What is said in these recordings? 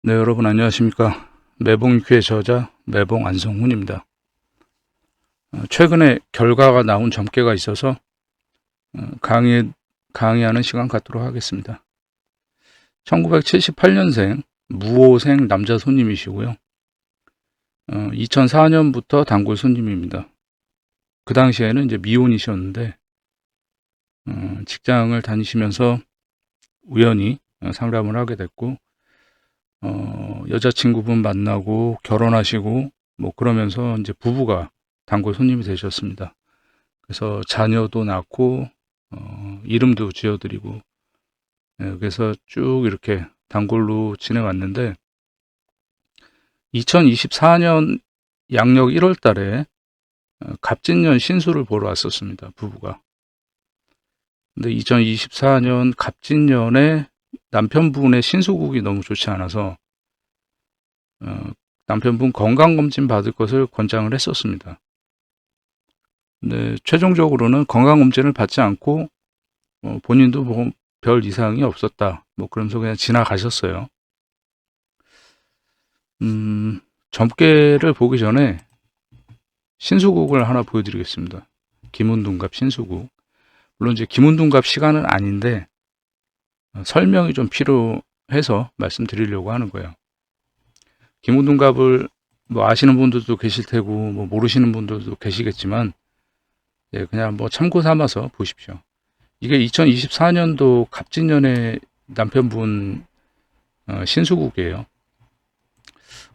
네, 여러분 안녕하십니까. 매봉유쾌의 저자 매봉 안성훈입니다. 최근에 결과가 나온 점괘가 있어서 강의하는 시간 갖도록 하겠습니다. 1978년생 무호생 남자 손님이시고요. 2004년부터 단골 손님입니다. 그 당시에는 이제 미혼이셨는데 직장을 다니시면서 우연히 상담을 하게 됐고, 여자친구분 만나고 결혼하시고 뭐 그러면서 이제 부부가 단골 손님이 되셨습니다. 그래서 자녀도 낳고 이름도 지어드리고, 그래서 쭉 이렇게 단골로 지내왔는데 2024년 양력 1월 달에 갑진년 신수를 보러 왔었습니다. 부부가. 근데 2024년 갑진년에 남편분의 신수국이 너무 좋지 않아서 남편분 건강검진 받을 것을 권장을 했었습니다. 근데 최종적으로는 건강검진을 받지 않고 본인도 뭐 별 이상이 없었다, 뭐 그러면서 그냥 지나가셨어요. 점괘를 보기 전에 신수국을 하나 보여드리겠습니다. 김운둔갑 신수국. 물론 이제 김운둔갑 시간은 아닌데 설명이 좀 필요해서 말씀드리려고 하는 거예요. 김운둔갑을 뭐 아시는 분들도 계실 테고 뭐 모르시는 분들도 계시겠지만, 그냥 뭐 참고 삼아서 보십시오. 이게 2024년도 갑진년에 남편분 신수국이에요.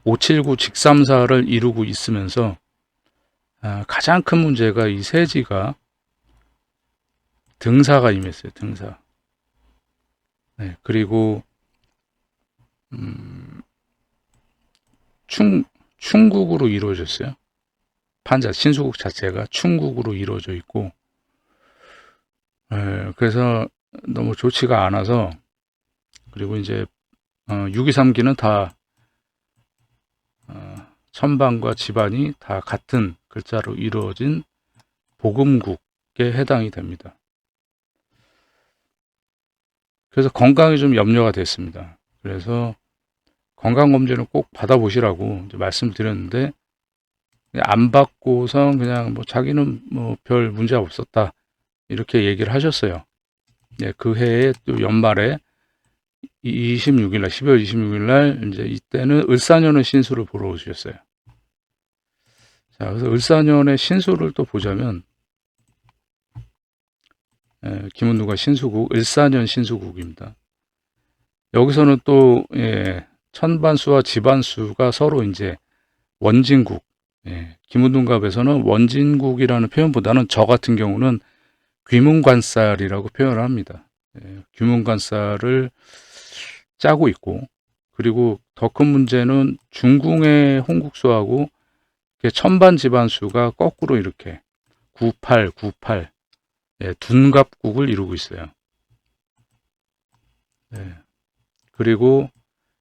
579 직삼사를 이루고 있으면서 가장 큰 문제가 이 세지가 등사가 임했어요. 등사. 네, 그리고 충국으로 이루어졌어요. 판자 신수국 자체가 충국으로 이루어져 있고, 그래서 너무 좋지가 않아서, 그리고 이제 623기는 다 천방과 집안이 다 같은 글자로 이루어진 복음국에 해당이 됩니다. 그래서 건강이 좀 염려가 됐습니다. 그래서 건강검진을 꼭 받아보시라고 이제 말씀드렸는데, 안 받고선 그냥 뭐 자기는 뭐 별 문제 없었다 이렇게 얘기를 하셨어요. 그 해에 또 연말에 26일 날, 12월 26일 날 이제 이때는 을사년의 신수를 보러 오셨어요. 자, 그래서 을사년의 신수를 또 보자면, 김운두가 신수국, 을사년 신수국입니다. 여기서는 또 천반수와 지반수가 서로 이제 원진국, 김운둔갑에서는 원진국이라는 표현보다는 저 같은 경우는 귀문관살이라고 표현을 합니다. 귀문관살을 짜고 있고, 그리고 더 큰 문제는 중궁의 홍국수하고 천반 지반수가 거꾸로 이렇게 98, 98, 둔갑국을 이루고 있어요. 그리고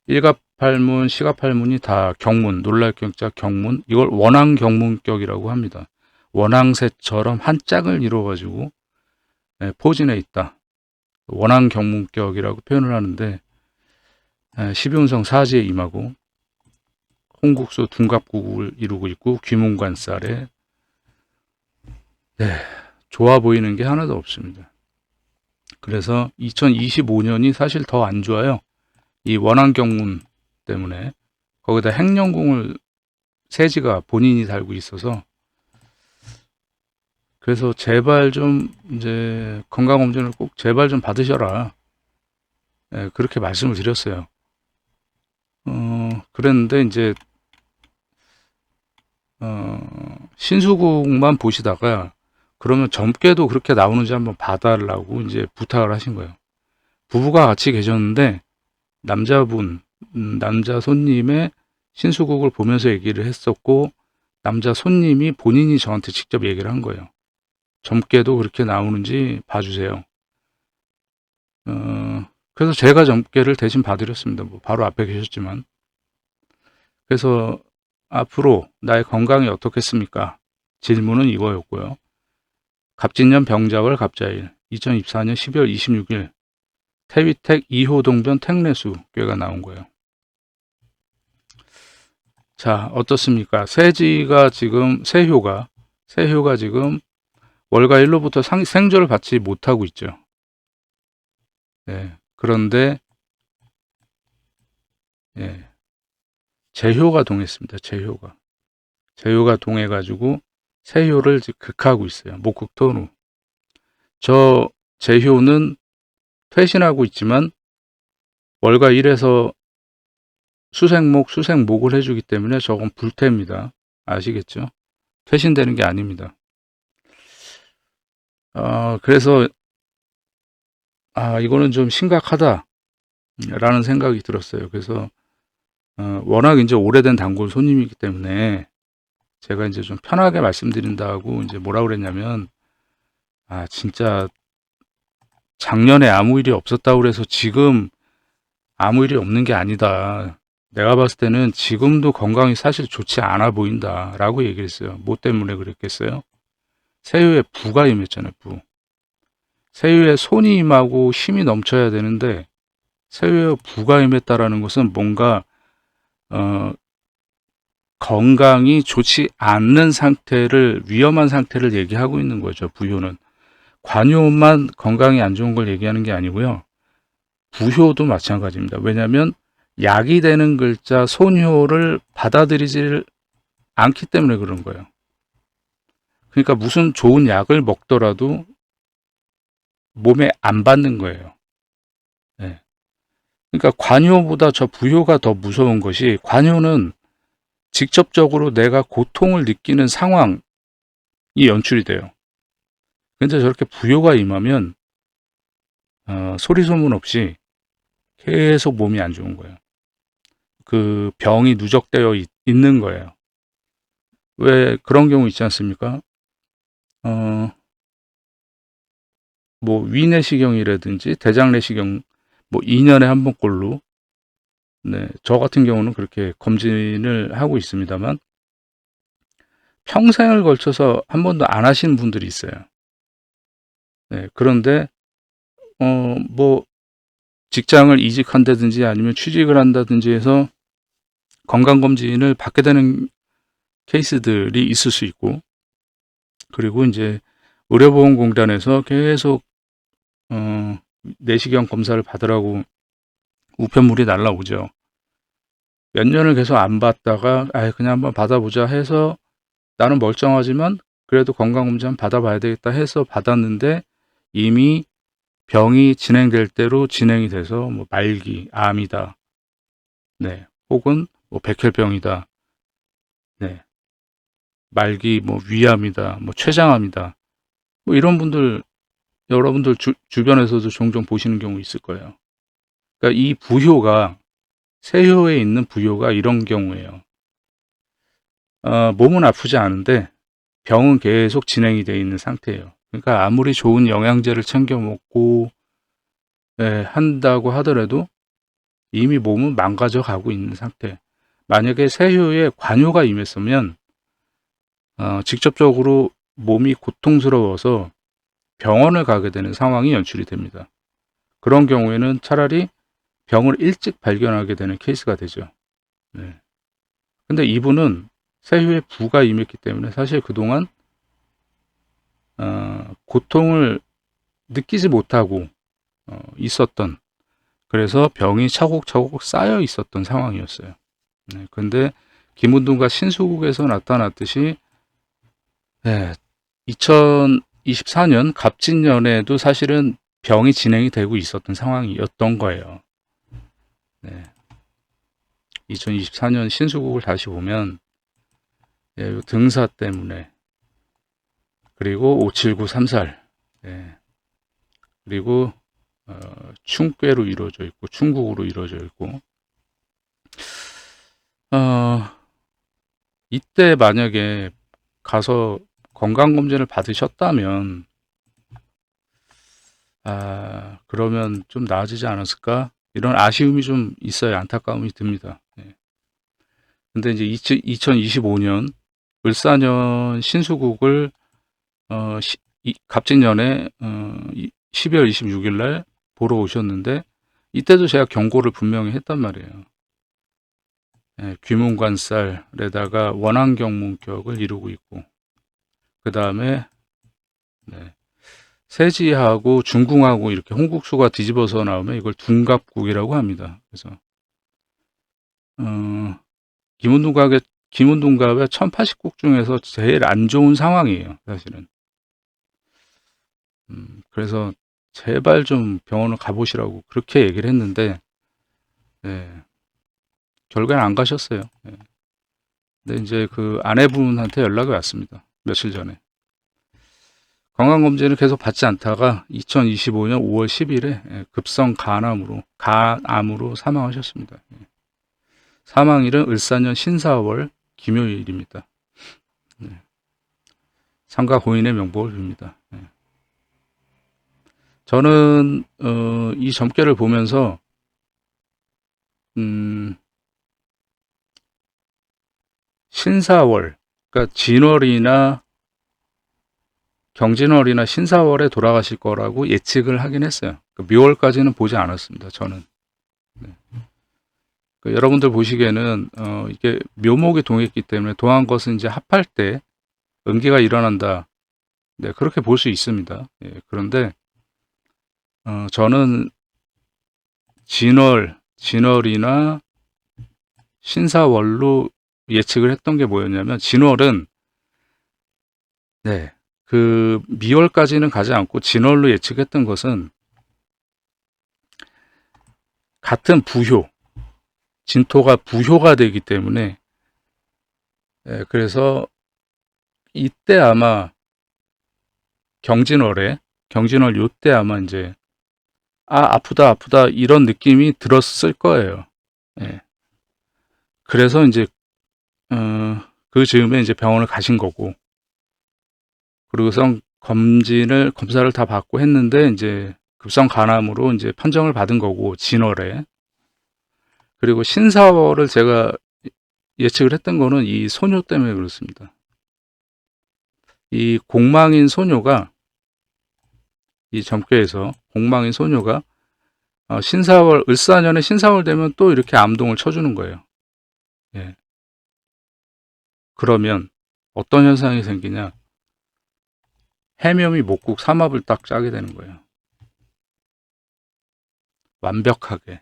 일갑팔문, 시갑팔문이 다 경문, 놀랄 경자 경문, 이걸 원앙경문격이라고 합니다. 원앙새처럼 한 짝을 이루어가지고 포진해 있다. 원앙경문격이라고 표현을 하는데, 12운성 사지에 임하고 홍국수 둔갑국을 이루고 있고 귀문관살에 좋아 보이는 게 하나도 없습니다. 그래서 2025년이 사실 더 안 좋아요. 이 원앙경문 때문에. 거기다 행령궁을 세지가 본인이 달고 있어서, 그래서 제발 좀 이제 건강검진을 꼭 제발 좀 받으셔라, 그렇게 말씀을 드렸어요. 그랬는데 이제 신수국만 보시다가 그러면 점괘도 그렇게 나오는지 한번 봐달라고 이제 부탁을 하신 거예요. 부부가 같이 계셨는데 남자 손님의 신수국을 보면서 얘기를 했었고, 남자 손님이 본인이 저한테 직접 얘기를 한 거예요. 점괘도 그렇게 나오는지 봐주세요. 그래서 제가 점괘를 대신 봐드렸습니다. 뭐 바로 앞에 계셨지만. 그래서 앞으로 나의 건강이 어떻겠습니까? 질문은 이거였고요. 갑진년 병자월 갑자일 2024년 12월 26일 태위택 2호 동변 택례수 꾀가 나온 거예요. 자, 어떻습니까? 새효가 지금 월가 1로부터 생존을 받지 못하고 있죠. 예, 그런데, 예, 재효가 동했습니다. 재효가 동해가지고 새효를 지금 극하고 있어요. 목극토로. 저 재효는 퇴신하고 있지만 월가 1에서 수생목을 해주기 때문에 저건 불태입니다. 아시겠죠? 퇴신되는 게 아닙니다. 그래서 이거는 좀 심각하다라는 생각이 들었어요. 그래서 워낙 이제 오래된 단골 손님이기 때문에 제가 이제 좀 편하게 말씀드린다고 이제 뭐라 그랬냐면, 진짜 작년에 아무 일이 없었다고 그래서 지금 아무 일이 없는 게 아니다. 내가 봤을 때는 지금도 건강이 사실 좋지 않아 보인다라고 얘기를 했어요. 뭐 때문에 그랬겠어요? 새우에 부가 임했잖아요. 부. 새우에 손이 임하고 힘이 넘쳐야 되는데 새우에 부가 임했다라는 것은 뭔가 건강이 좋지 않는 상태를, 위험한 상태를 얘기하고 있는 거죠. 부효는. 관효만 건강이 안 좋은 걸 얘기하는 게 아니고요. 부효도 마찬가지입니다. 왜냐하면 약이 되는 글자 손효를 받아들이질 않기 때문에 그런 거예요. 그러니까 무슨 좋은 약을 먹더라도 몸에 안 받는 거예요. 네. 그러니까 관효보다 저 부효가 더 무서운 것이, 관효는 직접적으로 내가 고통을 느끼는 상황이 연출이 돼요. 근데 저렇게 부효가 임하면 소리 소문 없이 계속 몸이 안 좋은 거예요. 그 병이 누적되어 있는 거예요. 왜 그런 경우 있지 않습니까? 뭐 위내시경이라든지 대장내시경 뭐 2년에 한 번꼴로, 네, 저 같은 경우는 그렇게 검진을 하고 있습니다만 평생을 걸쳐서 한 번도 안 하시는 분들이 있어요. 네, 그런데 뭐 직장을 이직한다든지 아니면 취직을 한다든지 해서 건강검진을 받게 되는 케이스들이 있을 수 있고, 그리고 이제 의료보험공단에서 계속 내시경 검사를 받으라고 우편물이 날라오죠. 몇 년을 계속 안 받다가 그냥 한번 받아보자 해서, 나는 멀쩡하지만 그래도 건강검진 한번 받아봐야 되겠다 해서 받았는데 이미 병이 진행될 대로 진행이 돼서 뭐 말기, 암이다, 네, 혹은 뭐 백혈병이다, 네, 말기 뭐 위암이다, 뭐 췌장암이다, 뭐 이런 분들 여러분들 주변에서도 종종 보시는 경우 있을 거예요. 그러니까 이 부효가, 새효에 있는 부효가 이런 경우예요. 몸은 아프지 않은데 병은 계속 진행이 되어 있는 상태예요. 그러니까 아무리 좋은 영양제를 챙겨 먹고 한다고 하더라도 이미 몸은 망가져 가고 있는 상태. 만약에 새효에 관효가 임했으면 직접적으로 몸이 고통스러워서 병원을 가게 되는 상황이 연출이 됩니다. 그런 경우에는 차라리 병을 일찍 발견하게 되는 케이스가 되죠. 네. 근데 이분은 새효에 부가 임했기 때문에 사실 그동안 고통을 느끼지 못하고 있었던, 그래서 병이 차곡차곡 쌓여 있었던 상황이었어요. 네. 근데 김운동과 신수국에서 나타났듯이 2024년 갑진년에도 사실은 병이 진행이 되고 있었던 상황이었던 거예요. 네. 2024년 신수국을 다시 보면 등사 때문에, 그리고 57934살, 그리고 충꾀로 이루어져 있고 충국으로 이루어져 있고, 이때 만약에 가서 건강검진을 받으셨다면 그러면 좀 나아지지 않았을까, 이런 아쉬움이 좀 있어요. 안타까움이 듭니다. 근데 이제 2025년 을사년 신수국을 갑진년에 12월 26일 날 보러 오셨는데, 이때도 제가 경고를 분명히 했단 말이에요. 귀문관살에다가 원안경문격을 이루고 있고, 그 다음에 세지하고 중궁하고 이렇게 홍국수가 뒤집어서 나오면 이걸 둔갑국이라고 합니다. 그래서 김운동갑의 1080국 중에서 제일 안 좋은 상황이에요, 사실은. 그래서 제발 좀 병원을 가보시라고 그렇게 얘기를 했는데, 결국엔 안 가셨어요. 근데 이제 그 아내분한테 연락이 왔습니다. 며칠 전에. 건강검진을 계속 받지 않다가 2025년 5월 10일에 급성 간암으로 사망하셨습니다. 사망일은 을사년 신사월 김요일입니다. 삼가 고인의 명복을 빕니다. 저는 이 점괘를 보면서 신사월, 그러니까 진월이나 경진월이나 신사월에 돌아가실 거라고 예측을 하긴 했어요. 그러니까 묘월까지는 보지 않았습니다. 저는. 그러니까 여러분들 보시기에는 이게 묘목이 동했기 때문에 동한 것은 이제 합할 때 음기가 일어난다. 네, 그렇게 볼 수 있습니다. 그런데 저는 진월이나 신사월로 예측을 했던 게 뭐였냐면, 진월은 그 미월까지는 가지 않고 진월로 예측했던 것은 같은 부효, 진토가 부효가 되기 때문에, 그래서 이때 아마 경진월 요때 아마 이제 아프다 이런 느낌이 들었을 거예요. 그래서 이제 그 즈음에 이제 병원을 가신 거고, 그리고서 검사를 다 받고 했는데 이제 급성 간암으로 이제 판정을 받은 거고, 진월에. 그리고 신사월을 제가 예측을 했던 거는 이 소녀 때문에 그렇습니다. 이 공망인 소녀가, 이 점괘에서 공망인 소녀가 신사월, 을사년에 신사월 되면 또 이렇게 암동을 쳐주는 거예요. 그러면 어떤 현상이 생기냐? 해묘미 목국 삼합을 딱 짜게 되는 거예요. 완벽하게.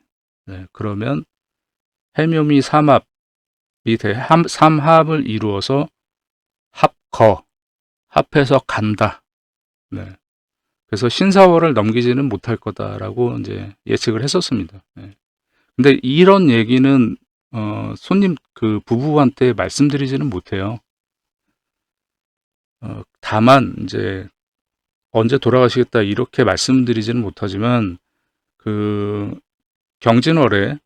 그러면 해묘미 삼합이 삼합을 이루어서 합해서 간다. 그래서 신사월을 넘기지는 못할 거다라고 이제 예측을 했었습니다. 근데 이런 얘기는 손님 그 부부한테 말씀드리지는 못해요. 다만 이제 언제 돌아가시겠다 이렇게 말씀드리지는 못하지만, 그 경진월에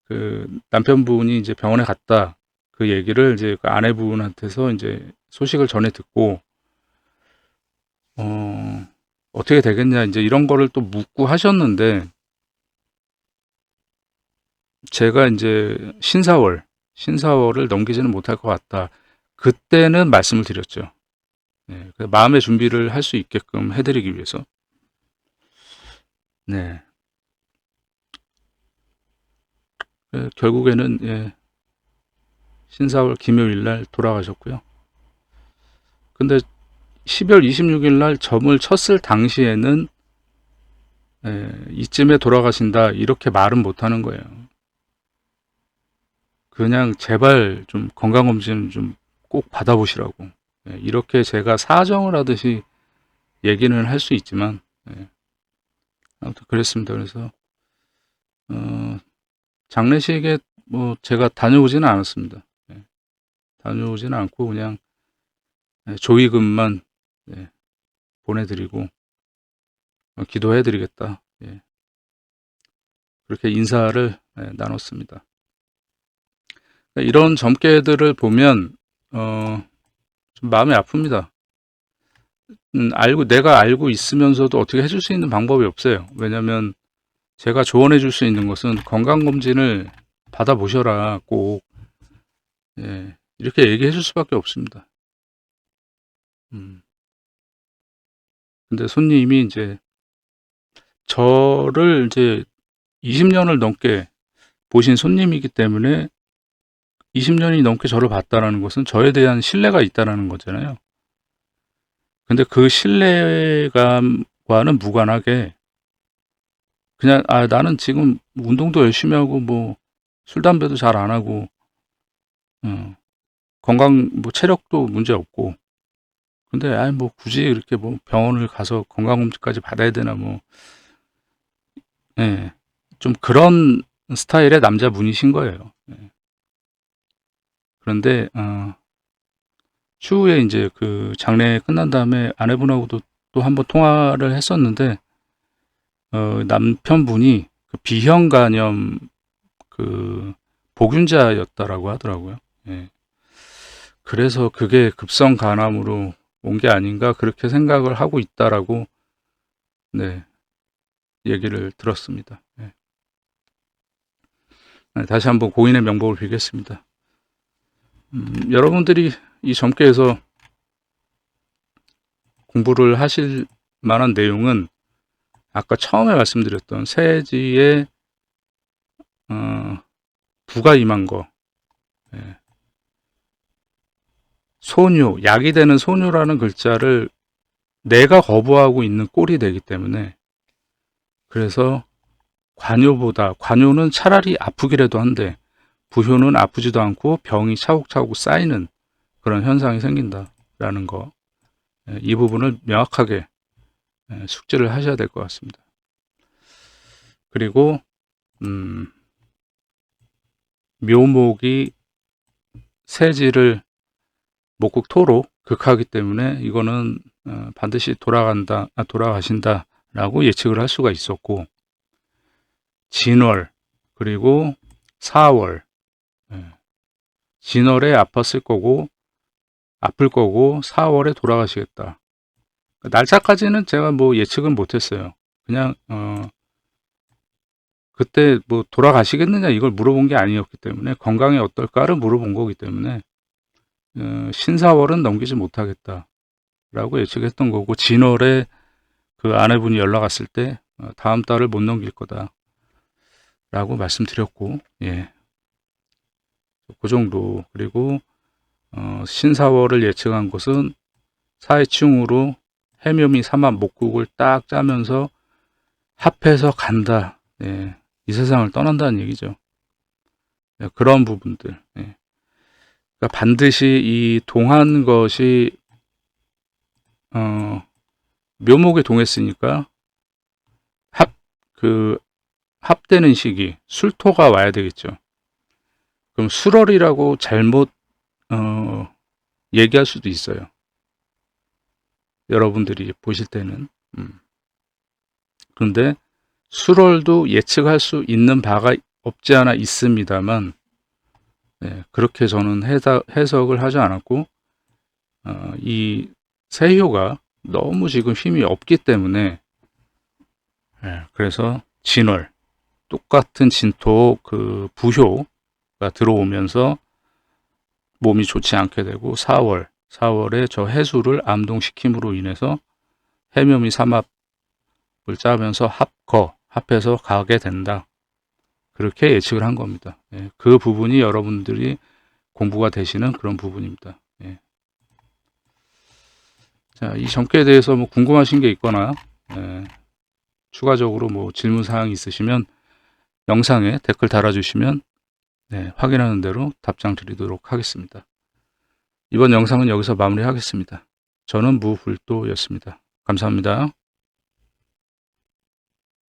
그 남편분이 이제 병원에 갔다, 그 얘기를 이제 그 아내분한테서 이제 소식을 전해 듣고 어떻게 되겠냐 이제 이런 거를 또 묻고 하셨는데, 제가 이제 신사월을 넘기지는 못할 것 같다. 그때는 말씀을 드렸죠. 마음의 준비를 할 수 있게끔 해드리기 위해서. 결국에는 신사월 김요일 날 돌아가셨고요. 근데 12월 26일 날 점을 쳤을 당시에는 이쯤에 돌아가신다 이렇게 말은 못하는 거예요. 그냥 제발 좀 건강검진 좀 꼭 받아보시라고, 이렇게 제가 사정을 하듯이 얘기는 할 수 있지만, 아무튼 그랬습니다. 그래서 장례식에 뭐 제가 다녀오지는 않았습니다. 다녀오지는 않고 그냥 조의금만 보내드리고 기도해드리겠다, 그렇게 인사를 나눴습니다. 이런 점괘들을 보면 좀 마음이 아픕니다. 내가 알고 있으면서도 어떻게 해줄 수 있는 방법이 없어요. 왜냐면 제가 조언해 줄 수 있는 것은 건강검진을 받아보셔라 꼭, 이렇게 얘기해 줄 수밖에 없습니다. 근데 손님이 이제 저를 이제 20년을 넘게 보신 손님이기 때문에 20년이 넘게 저를 봤다라는 것은 저에 대한 신뢰가 있다라는 거잖아요. 근데 그 신뢰감과는 무관하게 그냥 나는 지금 운동도 열심히 하고 뭐 술 담배도 잘 안 하고 건강 뭐 체력도 문제 없고 근데 뭐 굳이 이렇게 뭐 병원을 가서 건강검진까지 받아야 되나 뭐 예. 좀 그런 스타일의 남자분이신 거예요. 예. 그런데 추후에 이제 그 장례 끝난 다음에 아내분하고도 또 한번 통화를 했었는데 남편분이 그 비형 간염 그 보균자였다라고 하더라고요. 예. 그래서 그게 급성 간암으로 온 게 아닌가 그렇게 생각을 하고 있다라고 네, 얘기를 들었습니다. 예. 다시 한번 고인의 명복을 빌겠습니다. 여러분들이 이 점괘에서 공부를 하실 만한 내용은 아까 처음에 말씀드렸던 세지의 부가 임한 거, 예. 소뇨, 약이 되는 소뇨라는 글자를 내가 거부하고 있는 꼴이 되기 때문에 그래서 관요는 차라리 아프기라도 한데 부효는 아프지도 않고 병이 차곡차곡 쌓이는 그런 현상이 생긴다라는 거, 이 부분을 명확하게 숙지를 하셔야 될 것 같습니다. 그리고 묘목이 세지를 목국토로 극하기 때문에 이거는 반드시 돌아가신다라고 예측을 할 수가 있었고 진월 그리고 4월 진월에 아팠을 거고 아플 거고 4월에 돌아가시겠다. 날짜까지는 제가 뭐 예측은 못했어요. 그냥 그때 뭐 돌아가시겠느냐 이걸 물어본 게 아니었기 때문에 건강이 어떨까를 물어본 거기 때문에 신사월은 넘기지 못하겠다라고 예측했던 거고 진월에 그 아내분이 연락 왔을 때 다음 달을 못 넘길 거다라고 말씀드렸고 예, 그 정도. 그리고 신사월을 예측한 것은 사회충으로 해묘미 삼합 목국을 딱 짜면서 합해서 간다. 예, 이 세상을 떠난다는 얘기죠. 예, 그런 부분들. 예. 그러니까 반드시 이 동한 것이 묘목에 동했으니까 합되는 시기 술토가 와야 되겠죠. 그럼 술월이라고 잘못 얘기할 수도 있어요. 여러분들이 보실 때는. 그런데 술월도 예측할 수 있는 바가 없지 않아 있습니다만 네, 그렇게 저는 해석을 하지 않았고 이 세효가 너무 지금 힘이 없기 때문에 그래서 진월 똑같은 진토 그 부효가 들어오면서 몸이 좋지 않게 되고 4월에 저 해수를 암동시킴으로 인해서 해묘미 삼합을 짜면서 합해서 가게 된다. 그렇게 예측을 한 겁니다. 예, 그 부분이 여러분들이 공부가 되시는 그런 부분입니다. 예. 자, 이 점괘에 대해서 뭐 궁금하신 게 있거나 추가적으로 뭐 질문 사항이 있으시면 영상에 댓글 달아주시면 확인하는 대로 답장 드리도록 하겠습니다. 이번 영상은 여기서 마무리하겠습니다. 저는 무불도였습니다. 감사합니다.